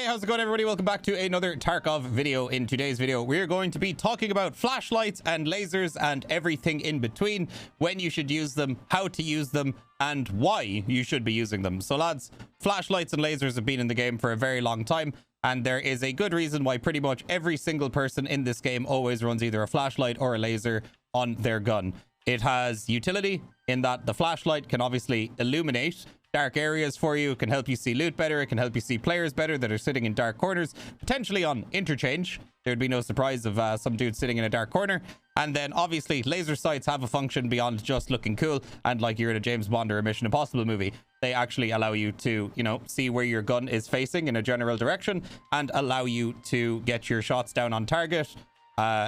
how's it going, everybody? Welcome back to another Tarkov video. In today's video, we're going to be talking about flashlights and lasers and everything in between, when you should use them, how to use them, and why you should be using them. So lads, flashlights and lasers have been in the game for a very long time, and there is a good reason why pretty much every single person in this game always runs either a flashlight or a laser on their gun. It has utility in that the flashlight can obviously illuminate dark areas for you. It can help you see loot better. It can help you see players better that are sitting in dark corners, potentially on interchange. There would be no surprise of some dude sitting in a dark corner. And then obviously laser sights have a function beyond just looking cool and like you're in a James Bond or a Mission Impossible movie. They actually allow you to, you know, see where your gun is facing in a general direction and allow you to get your shots down on target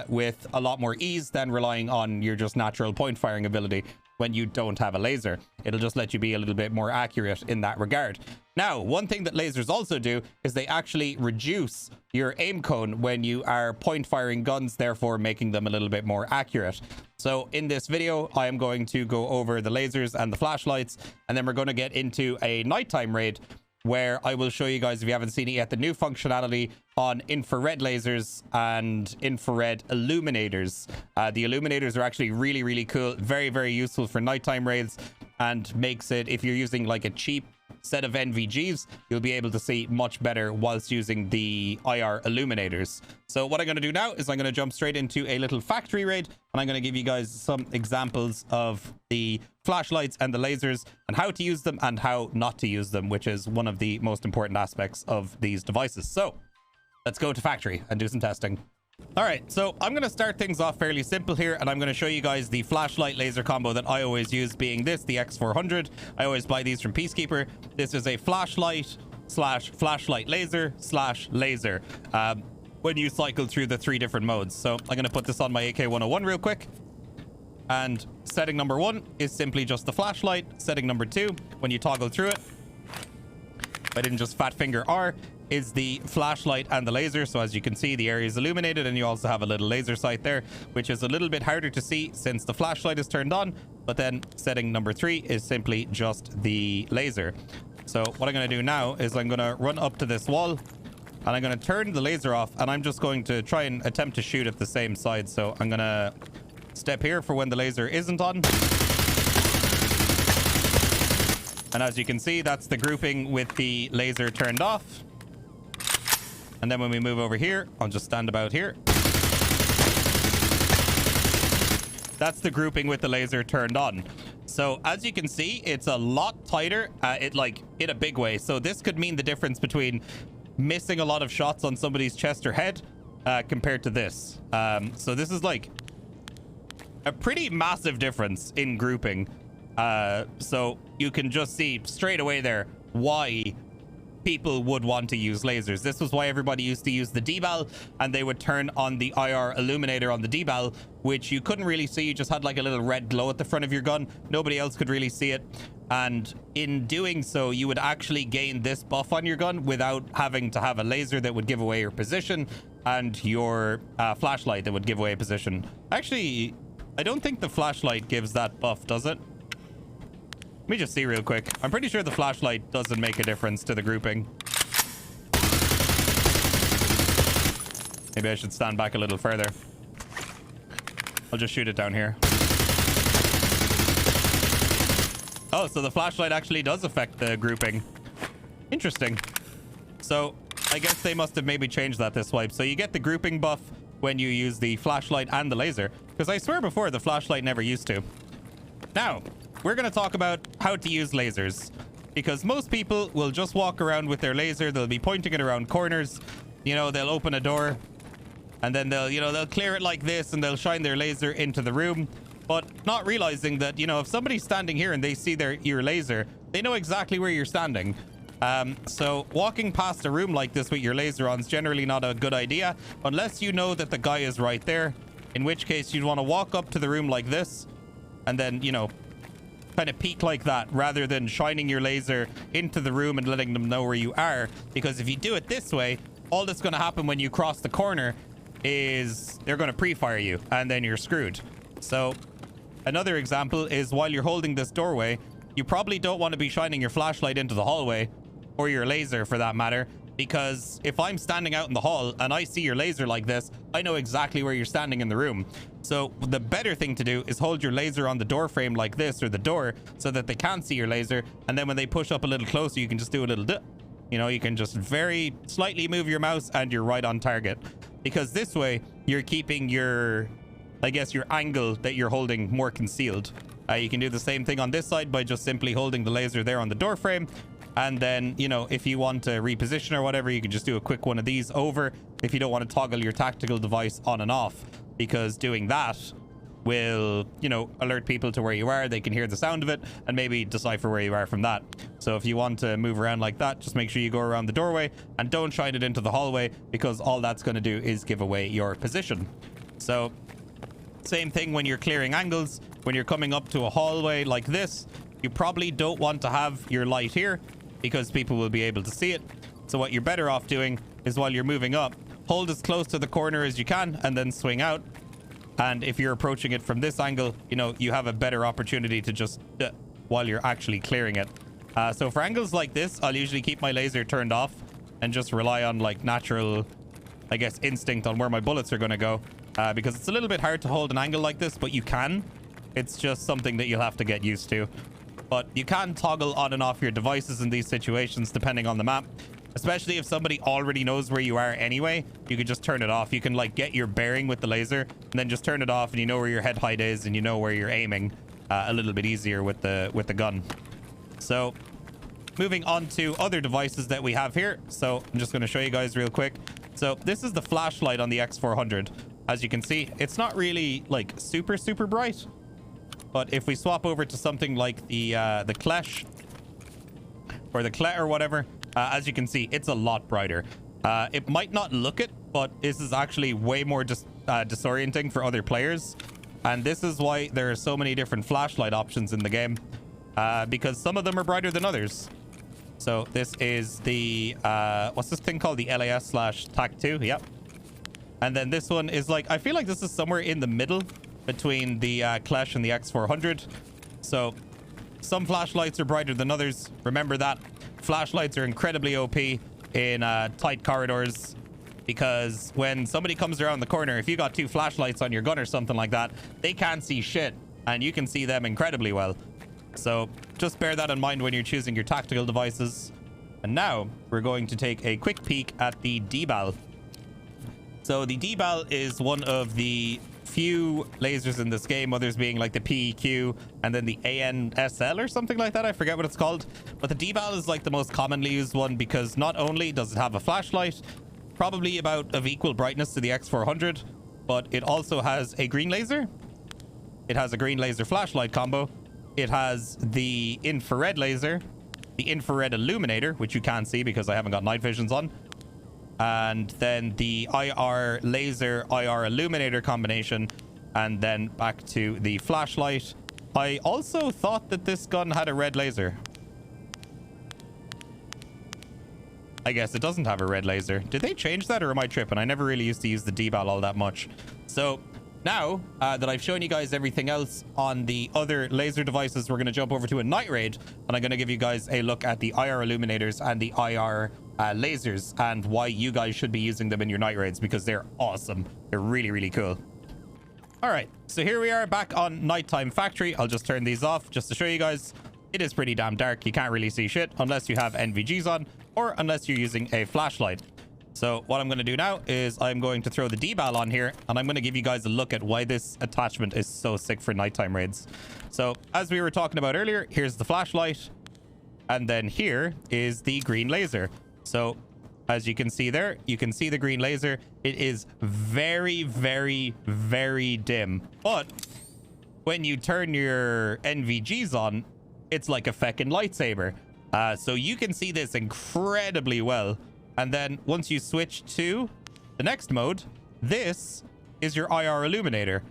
with a lot more ease than relying on your just natural point firing ability. When you don't have a laser, it'll just let you be a little bit more accurate in that regard. Now, one thing that lasers also do is they actually reduce your aim cone when you are point firing guns, therefore making them a little bit more accurate. So in this video, I am going to go over the lasers and the flashlights, and then we're going to get into a nighttime raid where I will show you guys, if you haven't seen it yet, the new functionality on infrared lasers and infrared illuminators. The illuminators are actually really, really cool. Very, very useful for nighttime raids, and makes it, if you're using like a cheap set of NVGs, you'll be able to see much better whilst using the IR illuminators. So what I'm going to do now is I'm going to jump straight into a little factory raid, and I'm going to give you guys some examples of the flashlights and the lasers and how to use them and how not to use them, which is one of the most important aspects of these devices. So let's go to factory and do some testing. All right, so I'm going to start things off fairly simple here, and I'm going to show you guys the flashlight laser combo that I always use, being this, the X400. I always buy these from Peacekeeper. This is a flashlight slash flashlight laser slash laser when you cycle through the 3 different modes. So I'm going to put this on my AK-101 real quick. And setting number 1 is simply just the flashlight. Setting number 2, when you toggle through it, if I didn't just fat finger R, is the flashlight and the laser. So as you can see, the area is illuminated, and you also have a little laser sight there, which is a little bit harder to see since the flashlight is turned on. But then setting number 3 is simply just the laser. So what I'm going to do now is I'm going to run up to this wall, and I'm going to turn the laser off, and I'm just going to try and attempt to shoot at the same side. So I'm going to step here for when the laser isn't on. And as you can see, that's the grouping with the laser turned off. And then when we move over here, I'll just stand about here. That's the grouping with the laser turned on. So as you can see, it's a lot tighter. It like in a big way. So this could mean the difference between missing a lot of shots on somebody's chest or head compared to this. So this is like a pretty massive difference in grouping. So you can just see straight away there why people would want to use lasers. This was why everybody used to use the deval, and they would turn on the IR illuminator on the deval, which you couldn't really see. You just had like a little red glow at the front of your gun. Nobody else could really see it. And in doing so, you would actually gain this buff on your gun without having to have a laser that would give away your position and your flashlight that would give away a position. Actually, I don't think the flashlight gives that buff, does it? Let me just see real quick. I'm pretty sure the flashlight doesn't make a difference to the grouping. Maybe I should stand back a little further. I'll just shoot it down here. Oh, so the flashlight actually does affect the grouping. Interesting. So I guess they must have maybe changed that this wipe. So you get the grouping buff when you use the flashlight and the laser, because I swear before the flashlight never used to. Now, we're going to talk about how to use lasers, because most people will just walk around with their laser. They'll be pointing it around corners. You know, they'll open a door and then they'll clear it like this, and they'll shine their laser into the room, but not realizing that, you know, if somebody's standing here and they see your laser, they know exactly where you're standing. So walking past a room like this with your laser on is generally not a good idea, unless you know that the guy is right there, in which case you'd want to walk up to the room like this and then, you know, kind of peek like that, rather than shining your laser into the room and letting them know where you are. Because if you do it this way, all that's going to happen when you cross the corner is they're going to pre-fire you, and then you're screwed. So another example is, while you're holding this doorway, you probably don't want to be shining your flashlight into the hallway, or your laser for that matter, because if I'm standing out in the hall and I see your laser like this, I know exactly where you're standing in the room. So the better thing to do is hold your laser on the door frame like this, or the door, so that they can't see your laser. And then when they push up a little closer, you can just do a little you know, you can just very slightly move your mouse and you're right on target, because this way you're keeping your, I guess, your angle that you're holding more concealed. You can do the same thing on this side by just simply holding the laser there on the door frame. And then, you know, if you want to reposition or whatever, you can just do a quick one of these over if you don't want to toggle your tactical device on and off, because doing that will, you know, alert people to where you are. They can hear the sound of it and maybe decipher where you are from that. So if you want to move around like that, just make sure you go around the doorway and don't shine it into the hallway, because all that's going to do is give away your position. So same thing when you're clearing angles. When you're coming up to a hallway like this, you probably don't want to have your light here, because people will be able to see it. So what you're better off doing is, while you're moving up, hold as close to the corner as you can and then swing out. And if you're approaching it from this angle, you know, you have a better opportunity to just while you're actually clearing it. So for angles like this, I'll usually keep my laser turned off and just rely on like natural, I guess, instinct on where my bullets are going to go, because it's a little bit hard to hold an angle like this, but you can. It's just something that you'll have to get used to. But you can toggle on and off your devices in these situations depending on the map, especially if somebody already knows where you are anyway. You could just turn it off. You can like get your bearing with the laser and then just turn it off, and you know where your head height is and you know where you're aiming a little bit easier with the gun. So moving on to other devices that we have here. So I'm just going to show you guys real quick. So this is the flashlight on the X400. As you can see, it's not really like super bright. But if we swap over to something like the Clash or the Clet or whatever, as you can see, it's a lot brighter. It might not look it, but this is actually way more disorienting for other players. And this is why there are so many different flashlight options in the game, because some of them are brighter than others. So this is the, what's this thing called? The LAS/TAC2. Yep. And then this one is like, I feel like this is somewhere in the middle between the Clash and the X400. So some flashlights are brighter than others. Remember that. Flashlights are incredibly OP in tight corridors, because when somebody comes around the corner, if you got two flashlights on your gun or something like that, they can't see shit, and you can see them incredibly well. So just bear that in mind when you're choosing your tactical devices. And now we're going to take a quick peek at the D-Bal. So the D-Bal is one of the few lasers in this game, others being like the PEQ and then the ANSL or something like that. I forget what it's called. But the D-Bal is like the most commonly used one, because not only does it have a flashlight, probably about of equal brightness to the X400, but it also has a green laser. It has a green laser flashlight combo. It has the infrared laser, the infrared illuminator, which you can't see because I haven't got night visions on, and then the IR laser, IR illuminator combination, and then back to the flashlight. I also thought that this gun had a red laser. I guess it doesn't have a red laser. Did they change that, or am I tripping? I never really used to use the D-Bal all that much. So now that I've shown you guys everything else on the other laser devices, we're going to jump over to a night raid, and I'm going to give you guys a look at the IR illuminators and the IR lasers, and why you guys should be using them in your night raids, because they're awesome. They're really cool. All right, so here we are back on Nighttime Factory. I'll just turn these off just to show you guys. It is pretty damn dark. You can't really see shit unless you have NVGs on, or unless you're using a flashlight. So what I'm going to do now is I'm going to throw the D-Bal on here, and I'm going to give you guys a look at why this attachment is so sick for nighttime raids. So as we were talking about earlier, here's the flashlight, and then here is the green laser. So as you can see there, you can see the green laser. It is very dim, but when you turn your NVGs on, it's like a feckin' lightsaber. So you can see this incredibly well. And then once you switch to the next mode, this is your IR illuminator,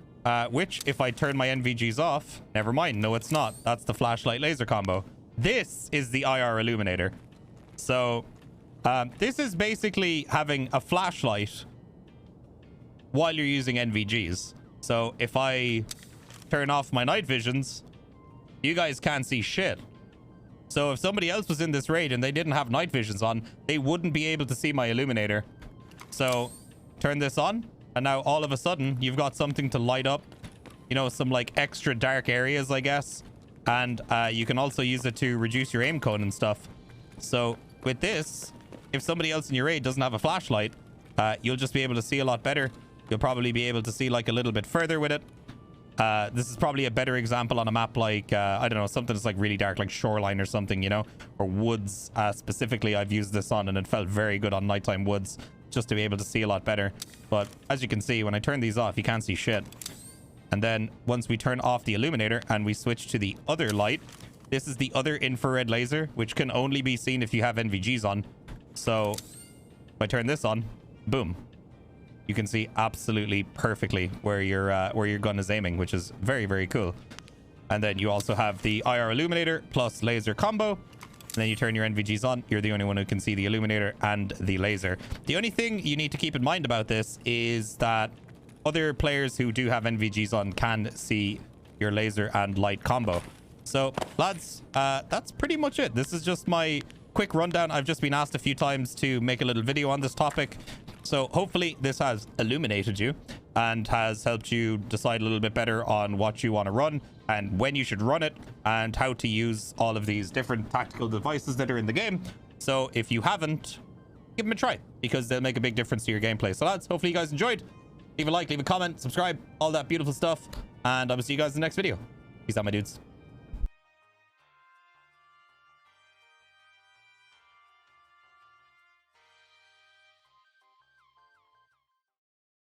which if I turn my NVGs off, never mind. No, it's not. That's the flashlight laser combo. This is the IR illuminator. So this is basically having a flashlight while you're using NVGs. So if I turn off my night visions, you guys can't see shit. So if somebody else was in this raid and they didn't have night visions on, they wouldn't be able to see my illuminator. So turn this on, and now all of a sudden you've got something to light up, you know, some like extra dark areas, I guess. And you can also use it to reduce your aim cone and stuff. So with this, if somebody else in your raid doesn't have a flashlight, you'll just be able to see a lot better. You'll probably be able to see like a little bit further with it. This is probably a better example on a map like, I don't know, something that's like really dark, like Shoreline or something, you know, or woods. Specifically, I've used this on and it felt very good on nighttime woods, just to be able to see a lot better. But as you can see, when I turn these off, you can't see shit. And then once we turn off the illuminator and we switch to the other light, this is the other infrared laser, which can only be seen if you have NVGs on. So if I turn this on, boom, you can see absolutely perfectly where your gun is aiming, which is very, very cool. And then you also have the IR illuminator plus laser combo. And then you turn your NVGs on. You're the only one who can see the illuminator and the laser. The only thing you need to keep in mind about this is that other players who do have NVGs on can see your laser and light combo. So lads, that's pretty much it. This is just my quick rundown. I've just been asked a few times to make a little video on this topic. So hopefully this has illuminated you and has helped you decide a little bit better on what you want to run and when you should run it and how to use all of these different tactical devices that are in the game. So if you haven't, give them a try because they'll make a big difference to your gameplay. So lads, hopefully you guys enjoyed. Leave a like, leave a comment, subscribe, all that beautiful stuff. And I will see you guys in the next video. Peace out, my dudes.